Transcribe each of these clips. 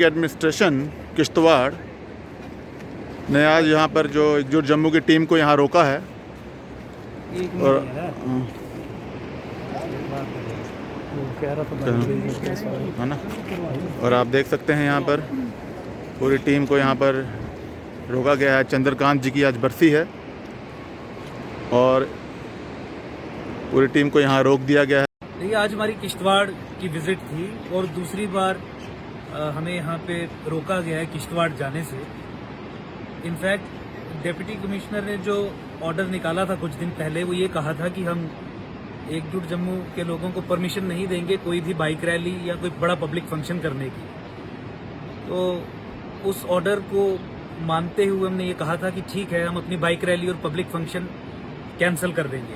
Administration Kishtwar ने आज यहाँ पर जो एकजुट जम्मू की टीम को यहाँ रोका है और है ना, और आप देख सकते हैं यहाँ पर पूरी टीम को यहाँ पर रोका गया है। चंद्रकांत जी की आज बरसी है और पूरी टीम को यहाँ रोक दिया गया है। देखिए, आज हमारी किश्तवाड़ की विजिट थी और दूसरी बार हमें यहाँ पे रोका गया है किश्तवाड़ जाने से। इनफैक्ट डिप्टी कमिश्नर ने जो ऑर्डर निकाला था कुछ दिन पहले, वो ये कहा था कि हम एकजुट जम्मू के लोगों को परमिशन नहीं देंगे कोई भी बाइक रैली या कोई बड़ा पब्लिक फंक्शन करने की। तो उस ऑर्डर को मानते हुए हमने ये कहा था कि ठीक है, हम अपनी बाइक रैली और पब्लिक फंक्शन कैंसिल कर देंगे।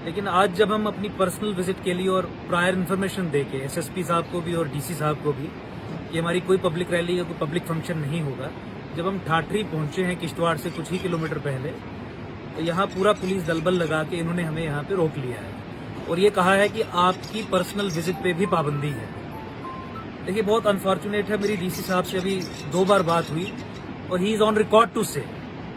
लेकिन आज जब हम अपनी पर्सनल विजिट के लिए और प्रायर इन्फॉर्मेशन देके एसएसपी साहब को भी और डीसी साहब को भी कि हमारी कोई पब्लिक रैली या कोई पब्लिक फंक्शन नहीं होगा, जब हम ठाठरी पहुंचे हैं किश्तवाड़ से कुछ ही किलोमीटर पहले, तो यहाँ पूरा पुलिस दलबल लगा के इन्होंने हमें यहाँ पे रोक लिया है और ये कहा है कि आपकी पर्सनल विजिट पे भी पाबंदी है। देखिए, बहुत अनफॉर्चुनेट है, मेरी डीसी साहब से अभी 2 बार बात हुई और he is on record to say,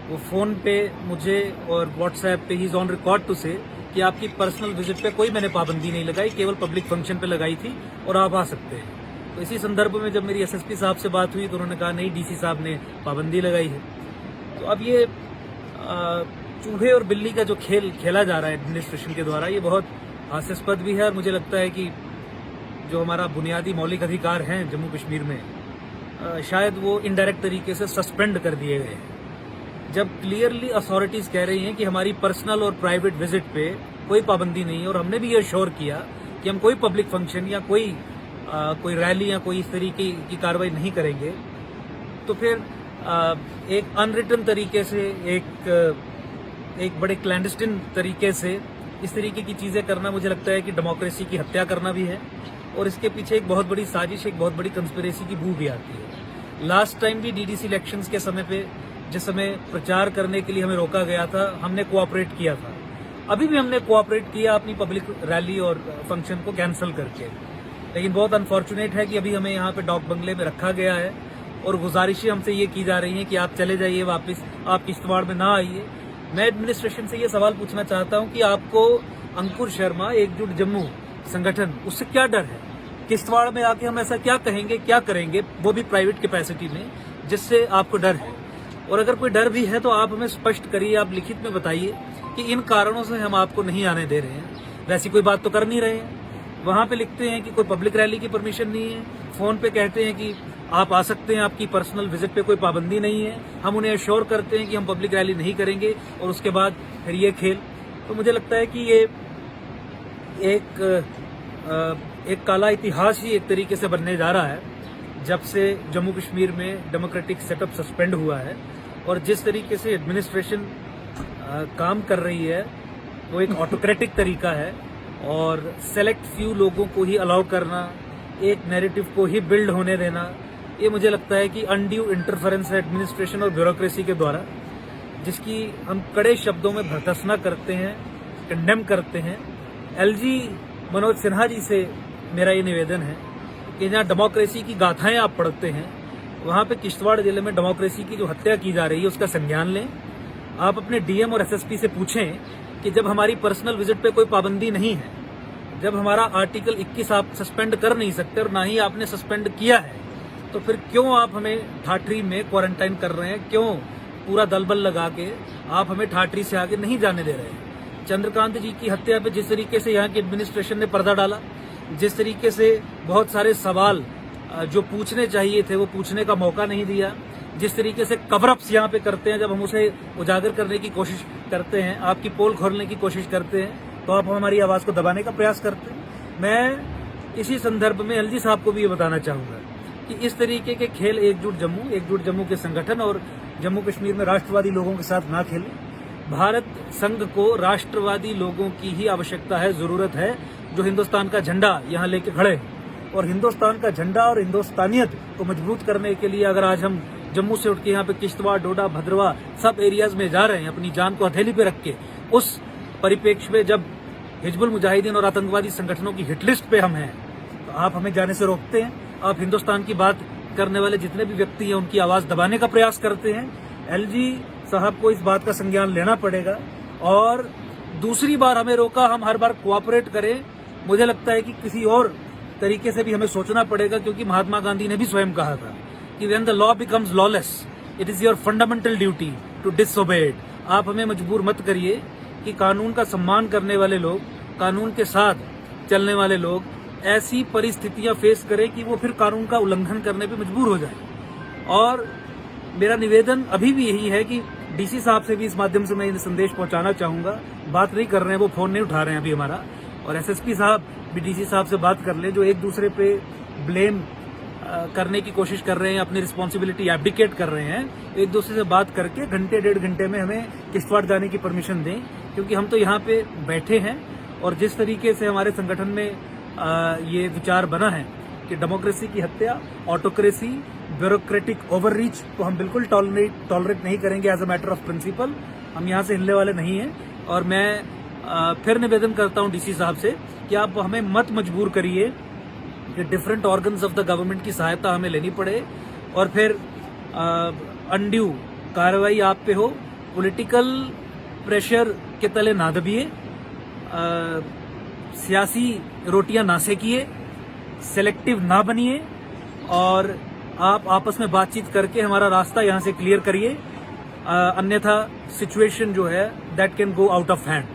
वो फोन पे मुझे और व्हाट्सएप पे he is on record to say कि आपकी पर्सनल विजिट पे कोई मैंने पाबंदी नहीं लगाई, केवल पब्लिक फंक्शन पे लगाई थी और आप आ सकते हैं। तो इसी संदर्भ में जब मेरी एसएसपी साहब से बात हुई तो उन्होंने कहा नहीं, डीसी साहब ने पाबंदी लगाई है। तो अब ये चूहे और बिल्ली का जो खेल खेला जा रहा है एडमिनिस्ट्रेशन के द्वारा, ये बहुत हास्यास्पद भी है और मुझे लगता है कि जो हमारा बुनियादी मौलिक अधिकार हैं जम्मू कश्मीर में, शायद वो इनडायरेक्ट तरीके से सस्पेंड कर दिए गए हैं। जब क्लियरली अथॉरिटीज कह रही हैं कि हमारी पर्सनल और प्राइवेट विजिट पे कोई पाबंदी नहीं है और हमने भी ये श्योर किया कि हम कोई पब्लिक फंक्शन या कोई रैली या कोई इस तरीके की कार्रवाई नहीं करेंगे, तो फिर एक अनरिटन तरीके से एक बड़े क्लैंडस्टिन तरीके से इस तरीके की चीजें करना, मुझे लगता है कि डेमोक्रेसी की हत्या करना भी है और इसके पीछे एक बहुत बड़ी साजिश, एक बहुत बड़ी कंस्पिरेसी की बू भी आती है। लास्ट टाइम भी डीडीसी इलेक्शंस के समय पे जिस समय प्रचार करने के लिए हमें रोका गया था, हमने कोऑपरेट किया था। अभी भी हमने कोऑपरेट किया अपनी पब्लिक रैली और फंक्शन को कैंसिल करके। लेकिन बहुत अनफॉर्चुनेट है कि अभी हमें यहाँ पे डॉक बंगले में रखा गया है और गुजारिशें हमसे ये की जा रही हैं कि आप चले जाइए वापस, आप किश्तवाड़ में ना आइए। मैं एडमिनिस्ट्रेशन से ये सवाल पूछना चाहता हूँ कि आपको अंकुर शर्मा एकजुट जम्मू संगठन, उससे क्या डर है? किश्तवाड़ में आके हम ऐसा क्या कहेंगे, क्या करेंगे, वो भी प्राइवेट कैपेसिटी में, जिससे आपको डर है? और अगर कोई डर भी है तो आप हमें स्पष्ट करिए, आप लिखित में बताइए कि इन कारणों से हम आपको नहीं आने दे रहे हैं। वैसी कोई बात तो कर नहीं रहे हैं। वहां पे लिखते हैं कि कोई पब्लिक रैली की परमिशन नहीं है, फोन पे कहते हैं कि आप आ सकते हैं, आपकी पर्सनल विजिट पे कोई पाबंदी नहीं है। हम उन्हें एश्योर करते हैं कि हम पब्लिक रैली नहीं करेंगे और उसके बाद फिर ये खेल। तो मुझे लगता है कि ये एक काला इतिहास ही एक तरीके से बनने जा रहा है जब से जम्मू कश्मीर में डेमोक्रेटिक सेटअप सस्पेंड हुआ है। और जिस तरीके से एडमिनिस्ट्रेशन काम कर रही है वो एक ऑटोक्रेटिक तरीका है और सेलेक्ट फ्यू लोगों को ही अलाउ करना, एक नैरेटिव को ही बिल्ड होने देना, ये मुझे लगता है कि अनड्यू इंटरफेरेंस है एडमिनिस्ट्रेशन और ब्यूरोक्रेसी के द्वारा, जिसकी हम कड़े शब्दों में भर्त्सना करते हैं, कंडेम करते हैं। एलजी मनोज सिन्हा जी से मेरा ये निवेदन है कि जहाँ डेमोक्रेसी की गाथाएं आप पढ़ते हैं, वहाँ पे किश्तवाड़ जिले में डेमोक्रेसी की जो हत्या की जा रही है उसका संज्ञान लें। आप अपने डीएम और एसएसपी से पूछें कि जब हमारी पर्सनल विजिट पे कोई पाबंदी नहीं है, जब हमारा आर्टिकल 21 आप सस्पेंड कर नहीं सकते और ना ही आपने सस्पेंड किया है, तो फिर क्यों आप हमें ठाठरी में क्वारंटाइन कर रहे हैं? क्यों पूरा दलबल लगा के आप हमें ठाठरी से आगे नहीं जाने दे रहे हैं? चंद्रकांत जी की हत्या पे जिस तरीके से यहाँ की एडमिनिस्ट्रेशन ने पर्दा डाला, जिस तरीके से बहुत सारे सवाल जो पूछने चाहिए थे वो पूछने का मौका नहीं दिया, जिस तरीके से कवरअप्स यहाँ पे करते हैं, जब हम उसे उजागर करने की कोशिश करते हैं, आपकी पोल खोलने की कोशिश करते हैं, तो आप हमारी आवाज को दबाने का प्रयास करते हैं। मैं इसी संदर्भ में एलजी साहब को भी ये बताना चाहूंगा कि इस तरीके के खेल एकजुट जम्मू के संगठन और जम्मू कश्मीर में राष्ट्रवादी लोगों के साथ ना खेलें। भारत संघ को राष्ट्रवादी लोगों की ही आवश्यकता है, जरूरत है, जो हिंदुस्तान का झंडा यहाँ लेके खड़े हैं। और हिंदुस्तान का झंडा और हिंदुस्तानियत को मजबूत करने के लिए अगर आज हम जम्मू से उठ के यहाँ पे किश्तवाड़, डोडा, भद्रवा सब एरियाज में जा रहे हैं अपनी जान को हथेली पे रख के, उस परिप्रेक्ष्य में जब हिजबुल मुजाहिदीन और आतंकवादी संगठनों की हिटलिस्ट पे हम हैं, तो आप हमें जाने से रोकते हैं। आप हिंदुस्तान की बात करने वाले जितने भी व्यक्ति हैं उनकी आवाज दबाने का प्रयास करते हैं। एलजी साहब को इस बात का संज्ञान लेना पड़ेगा और दूसरी बार हमें रोका, हम हर बार कोऑपरेट करें। मुझे लगता है कि किसी और तरीके से भी हमें सोचना पड़ेगा, क्योंकि महात्मा गांधी ने भी स्वयं कहा था कि when the law becomes lawless it is your fundamental duty to disobey it. आप हमें मजबूर मत करिए कि कानून का सम्मान करने वाले लोग, कानून के साथ चलने वाले लोग ऐसी परिस्थितियां फेस करें कि वो फिर कानून का उल्लंघन करने पे मजबूर हो जाए। और मेरा निवेदन अभी भी यही है कि डीसी साहब से भी इस माध्यम से मैं ये संदेश पहुंचाना चाहूंगा, बात नहीं कर रहे हैं, वो फोन नहीं उठा रहे हैं अभी हमारा, और एसएसपी साहब भी डीसी साहब से बात कर लें, जो एक दूसरे पे ब्लेम करने की कोशिश कर रहे हैं, अपनी रिस्पॉन्सिबिलिटी एब्डिकेट कर रहे हैं। एक दूसरे से बात करके घंटे 1.5 घंटे में हमें किश्तवाड़ जाने की परमिशन दें, क्योंकि हम तो यहाँ पे बैठे हैं और जिस तरीके से हमारे संगठन में ये विचार बना है कि डेमोक्रेसी की हत्या, ऑटोक्रेसी, ब्यूरोक्रेटिक ओवररीच को हम बिल्कुल टॉलरेट नहीं करेंगे as a matter of principle. हम यहाँ से हिलने वाले नहीं हैं। और मैं फिर निवेदन करता हूँ डीसी साहब से कि आप हमें मत मजबूर करिए कि different organs of the government की सहायता हमें लेनी पड़े और फिर अनड्यू कार्रवाई आप पे हो। पॉलिटिकल प्रेशर के तले ना दबिए, सियासी रोटियां ना सेकिए, सेलेक्टिव ना बनिए और आप आपस में बातचीत करके हमारा रास्ता यहां से क्लियर करिए। अन्यथा सिचुएशन जो है that can go out of hand.